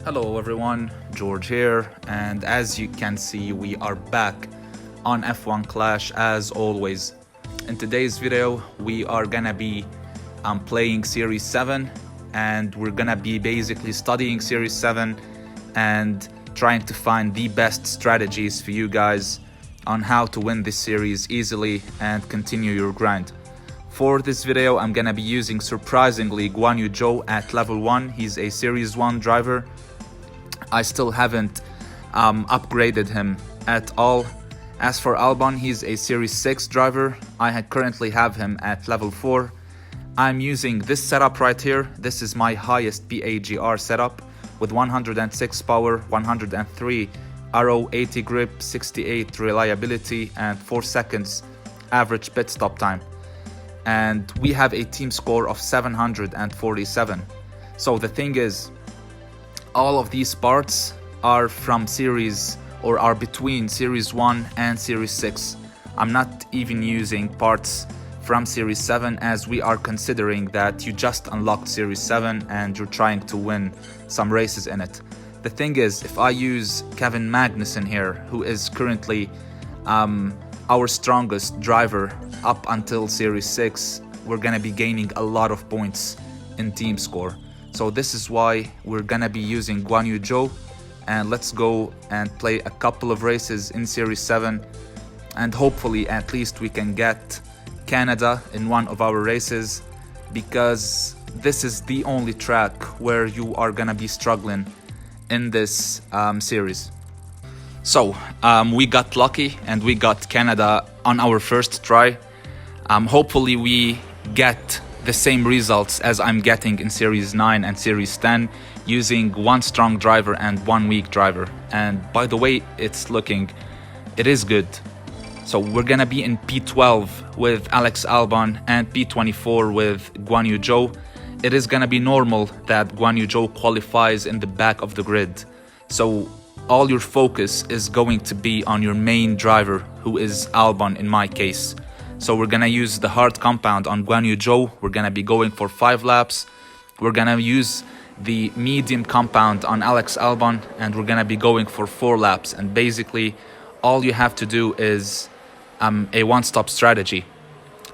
Hello everyone, George here, and as you can see we are back on F1 Clash as always. In today's video we are gonna be playing Series 7, and we're gonna be basically studying Series 7 and trying to find the best strategies for you guys on how to win this series easily and continue your grind. For this video I'm gonna be using surprisingly Guan Yu Zhou at level 1. He's a Series 1 driver. I still haven't upgraded him at all. As for Albon, he's a Series 6 driver. I currently have him at level 4. I'm using this setup right here. This is my highest PAGR setup with 106 power, 103 RO, 80 grip, 68 reliability, and 4 seconds average pit stop time. And we have a team score of 747. So the thing is, all of these parts are from series, or are between Series 1 and Series 6. I'm not even using parts from Series 7, as we are considering that you just unlocked Series 7 and you're trying to win some races in it. The thing is, if I use Kevin Magnussen here, who is currently our strongest driver up until Series 6, we're gonna be gaining a lot of points in team score. So this is why we're gonna be using Guan Yu Zhou, and let's go and play a couple of races in Series 7, and hopefully at least we can get Canada in one of our races, because this is the only track where you are gonna be struggling in this series. So we got lucky and we got Canada on our first try. Hopefully we get the same results as I'm getting in Series 9 and Series 10, using one strong driver and one weak driver. And by the way, it is good. So we're gonna be in P12 with Alex Albon and P24 with Guan Yu Zhou. It is gonna be normal that Guan Yu Zhou qualifies in the back of the grid. So all your focus is going to be on your main driver, who is Albon in my case. So we're gonna use the hard compound on Guan Yu Zhou. We're gonna be going for 5 laps. We're gonna use the medium compound on Alex Albon, and we're gonna be going for 4 laps. And basically all you have to do is a one-stop strategy.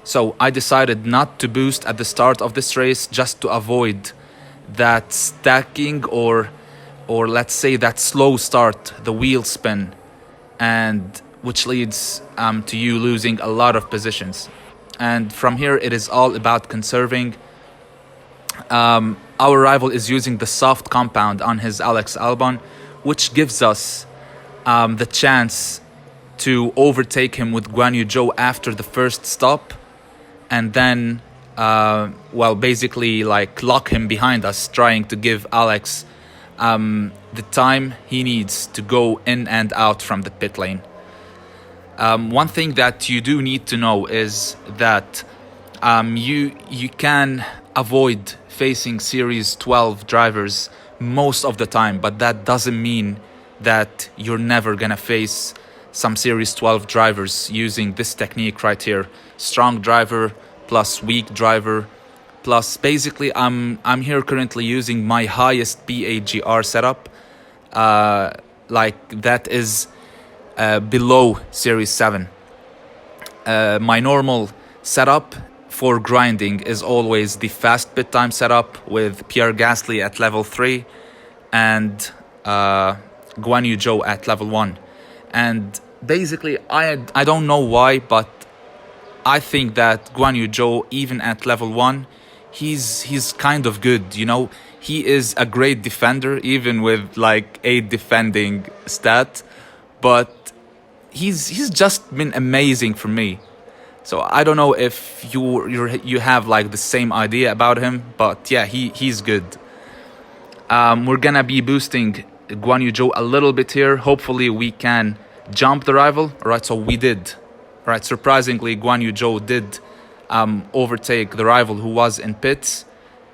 So I decided not to boost at the start of this race, just to avoid that stacking, or let's say that slow start, the wheel spin, and which leads to you losing a lot of positions. And from here it is all about conserving. Our rival is using the soft compound on his Alex Albon, which gives us the chance to overtake him with Guan Yu Zhou after the first stop, and then basically like lock him behind us, trying to give Alex the time he needs to go in and out from the pit lane. One thing that you do need to know is that you can avoid facing Series 12 drivers most of the time, but that doesn't mean that you're never gonna face some Series 12 drivers using this technique right here. Strong driver plus weak driver plus, basically I'm here currently using my highest PAGR setup, like that is below Series 7. My normal setup for grinding is always the fast pit time setup with Pierre Gasly at level 3 and Guan Yu Zhou at level 1. And basically I don't know why, but I think that Guan Yu Zhou, even at level 1, he's kind of good, you know. He is a great defender, even with like 8 defending stat, but he's just been amazing for me. So I don't know if you have like the same idea about him, but yeah, he's good. We're gonna be boosting Guan Yu Zhou a little bit here. Hopefully we can jump the rival. All right, so we did. All right, surprisingly Guan Yu Zhou did overtake the rival who was in pits,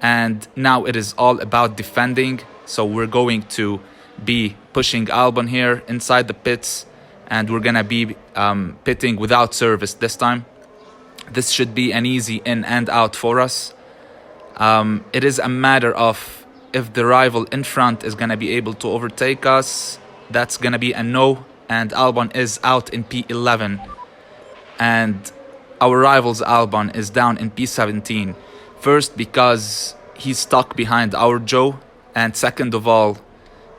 and now it is all about defending. So we're going to be pushing Albon here inside the pits, and we're gonna be pitting without service this time. This should be an easy in and out for us. It is a matter of If the rival in front is gonna be able to overtake us, that's gonna be a no, and Albon is out in P11. And our rival's Albon is down in P17. First, because he's stuck behind our Joe, and second of all,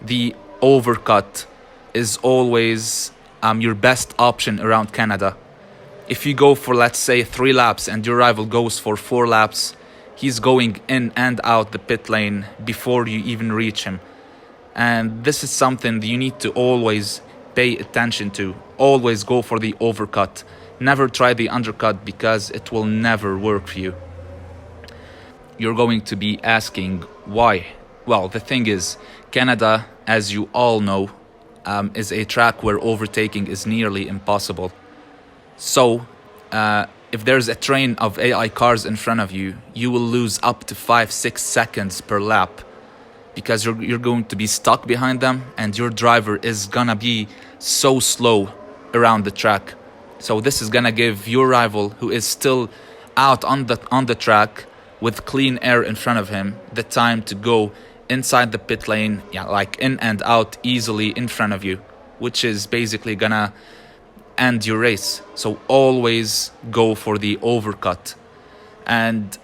the overcut is always your best option around Canada. If you go for, let's say, 3 laps and your rival goes for 4 laps, he's going in and out the pit lane before you even reach him. And this is something that you need to always pay attention to. Always go for the overcut. Never try the undercut, because it will never work for you. You're going to be asking why. Well, the thing is, Canada, as you all know, is a track where overtaking is nearly impossible. So, if there's a train of AI cars in front of you, you will lose up to 5-6 seconds per lap, because you're going to be stuck behind them, and your driver is gonna be so slow around the track. So this is gonna give your rival, who is still out on the track with clean air in front of him, the time to go inside the pit lane, like in and out easily in front of you, which is basically gonna end your race. So always go for the overcut. And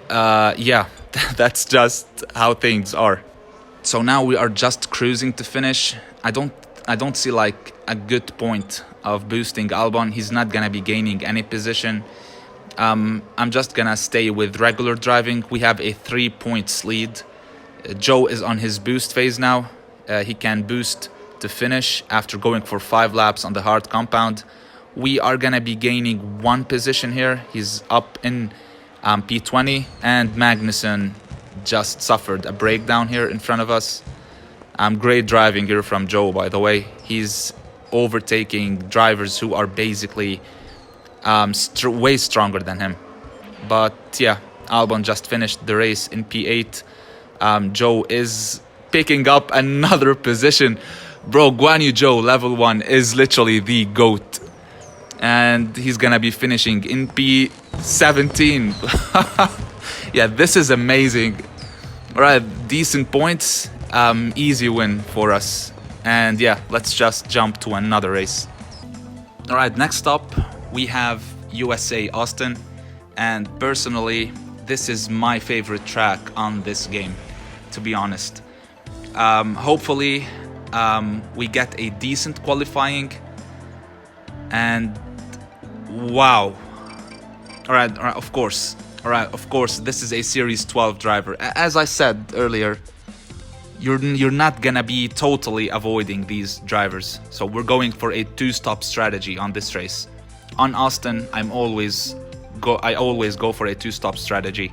yeah, that's just how things are. So now we are just cruising to finish. I don't see like a good point of boosting Albon. He's not gonna be gaining any position. I'm just gonna stay with regular driving. We have a 3 points lead. Joe is on his boost phase now. He can boost to finish after going for 5 laps on the hard compound. We are gonna be gaining 1 position here. He's up in P20, and Magnussen just suffered a breakdown here in front of us. Great driving here from Joe, by the way. He's overtaking drivers who are basically way stronger than him. But yeah, Albon just finished the race in P8. Joe is picking up another position. Bro, Guan Yu Zhou level 1 is literally the GOAT. And he's gonna be finishing in P17. Yeah, this is amazing. All right, decent points. Easy win for us. And yeah, let's just jump to another race. All right, next up we have USA Austin. And personally, this is my favorite track on this game, to be honest. Hopefully we get a decent qualifying. And wow. All right, of course. All right, of course, this is a Series 12 driver. As I said earlier, you're not gonna be totally avoiding these drivers. So we're going for a 2-stop strategy on this race. On Austin, I always go for a 2-stop strategy.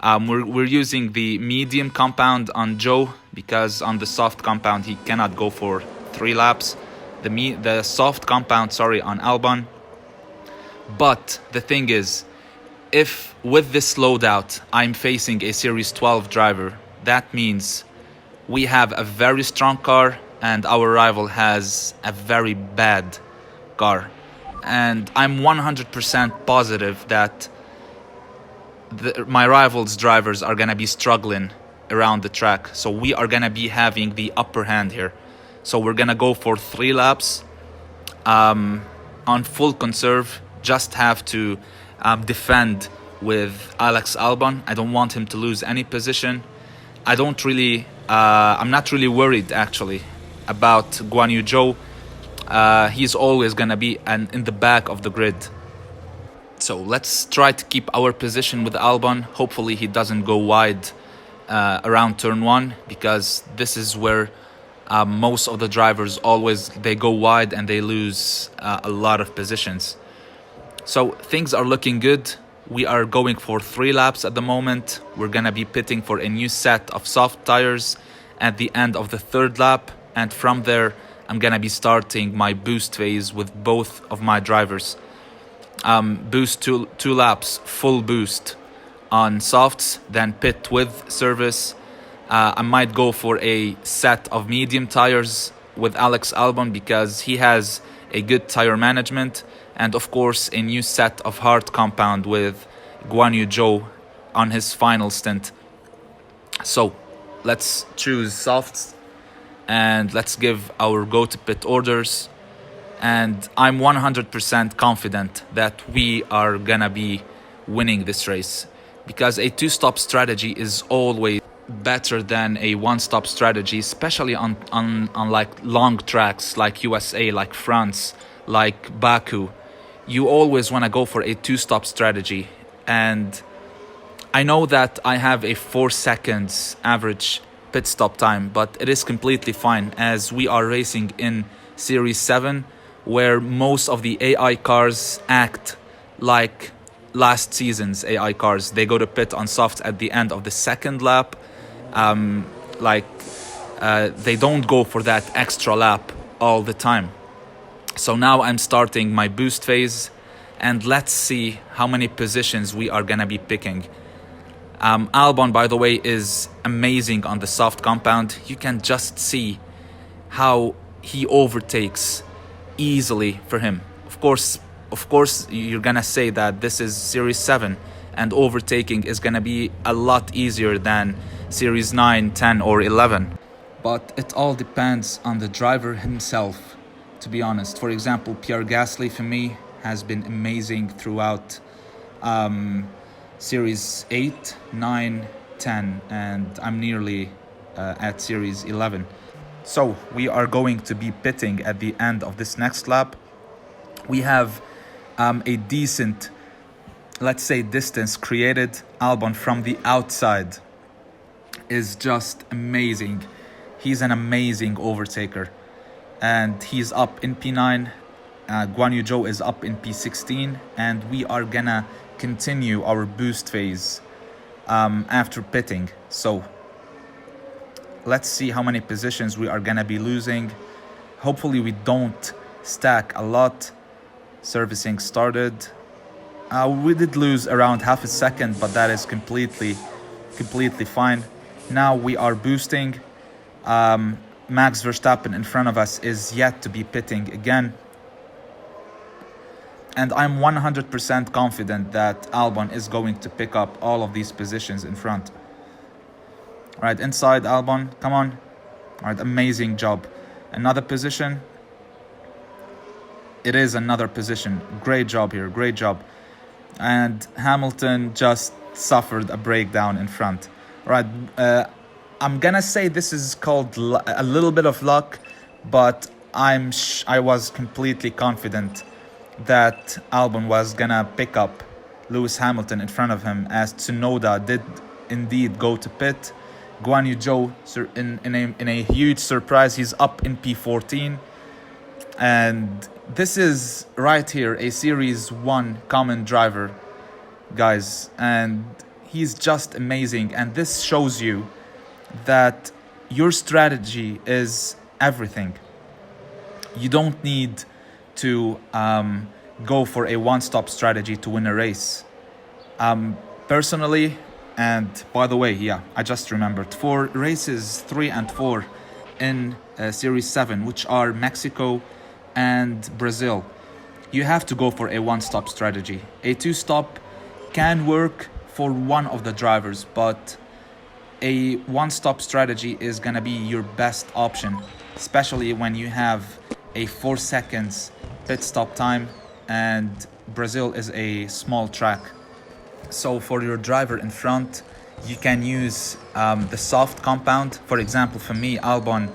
We're using the medium compound on Joe, because on the soft compound he cannot go for 3 laps. The soft compound, on Albon. But the thing is, if with this loadout I'm facing a Series 12 driver, that means we have a very strong car and our rival has a very bad car. And I'm 100% positive that my rival's drivers are gonna be struggling around the track. So we are gonna be having the upper hand here. So we're gonna go for 3 laps on full conserve. Just have to defend with Alex Albon. I don't want him to lose any position. I'm not really worried actually about Guan Yu Zhou. He's always gonna be in the back of the grid. So let's try to keep our position with Albon. Hopefully he doesn't go wide around turn 1, because this is where most of the drivers they go wide and they lose a lot of positions. So things are looking good. We are going for 3 laps at the moment. We're gonna be pitting for a new set of soft tires at the end of the 3rd lap, and from there I'm gonna be starting my boost phase with both of my drivers. Boost 2 laps, full boost on softs, then pit with service. I might go for a set of medium tires with Alex Albon, because he has a good tire management, and of course a new set of hard compound with Guan Yu Zhou on his final stint. So let's choose softs and let's give our go to pit orders. And I'm 100% confident that we are gonna be winning this race, because a two-stop strategy is always better than a one-stop strategy, especially on like long tracks like USA, like France, like Baku. You always want to go for a two-stop strategy. And I know that I have a 4 seconds average pit stop time, but it is completely fine as we are racing in Series 7, where most of the AI cars act like last season's AI cars. They go to pit on softs at the end of the second lap. They don't go for that extra lap all the time. So now I'm starting my boost phase, and let's see how many positions we are gonna be picking. Albon, by the way, is amazing on the soft compound. You can just see how he overtakes easily for him. Of course, you're gonna say that this is Series 7 and overtaking is gonna be a lot easier than Series 9, 10 or 11. But it all depends on the driver himself, to be honest. For example, Pierre Gasly for me has been amazing throughout Series 8, 9, 10, and I'm nearly at Series 11. So we are going to be pitting at the end of this next lap. We have a decent, let's say, distance created. Albon from the outside is just amazing. He's an amazing overtaker. And he's up in P9. Guan Yu Zhou is up in P16. And we are gonna continue our boost phase after pitting. So let's see how many positions we are gonna be losing. Hopefully we don't stack a lot. Servicing started. We did lose around half a second, but that is completely fine. Now we are boosting. Max Verstappen in front of us is yet to be pitting again. And I'm 100% confident that Albon is going to pick up all of these positions in front. All right, inside Albon, come on. All right, amazing job. Another position. It is another position. Great job here, great job. And Hamilton just suffered a breakdown in front. All right, I'm gonna say this is called a little bit of luck, but I was completely confident that Albon was gonna pick up Lewis Hamilton in front of him, as Tsunoda did indeed go to pit. Guan Yu Zhou, in a huge surprise, he's up in P14. And this is right here a Series 1 common driver, guys. And he's just amazing. And this shows you that your strategy is everything. You don't need to go for a one-stop strategy to win a race. Personally, and by the way, yeah, I just remembered, for races 3 and 4 in Series 7, which are Mexico and Brazil, you have to go for a one-stop strategy. A two-stop can work for one of the drivers, but a one-stop strategy is gonna be your best option, especially when you have a 4 seconds pit stop time and Brazil is a small track. So for your driver in front, you can use the soft compound. For example, for me, Albon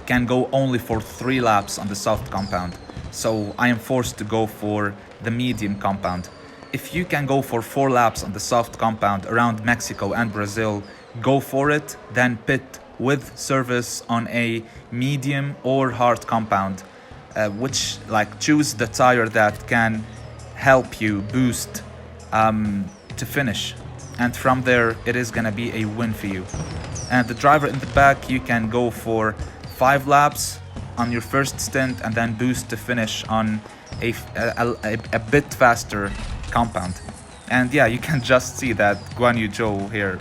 can go only for 3 laps on the soft compound. So I am forced to go for the medium compound. If you can go for 4 laps on the soft compound around Mexico and Brazil, go for it, then pit with service on a medium or hard compound, which choose the tire that can help you boost to finish. And from there, it is gonna be a win for you. And the driver in the back, you can go for 5 laps on your first stint and then boost to finish on a bit faster compound. And yeah, you can just see that Guan Yu Zhou here,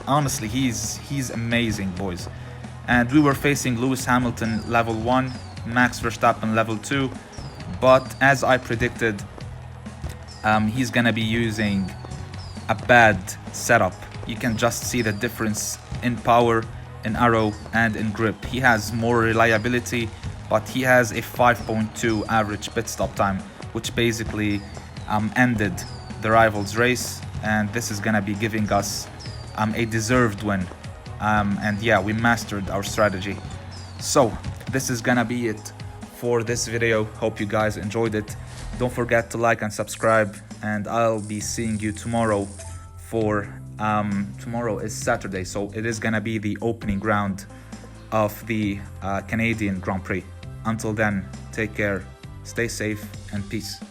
honestly, he's amazing, boys. And we were facing Lewis Hamilton level 1, Max Verstappen level 2, but as I predicted, he's gonna be using a bad setup you can just see the difference in power, in arrow, and in grip. He has more reliability, but he has a 5.2 average pit stop time, which basically ended the rivals race, and this is gonna be giving us a deserved win. And yeah, we mastered our strategy. So this is gonna be it for this video. Hope you guys enjoyed it. Don't forget to like and subscribe, and I'll be seeing you tomorrow for tomorrow is Saturday, so it is gonna be the opening round of the Canadian Grand Prix. Until then, take care, stay safe, and peace.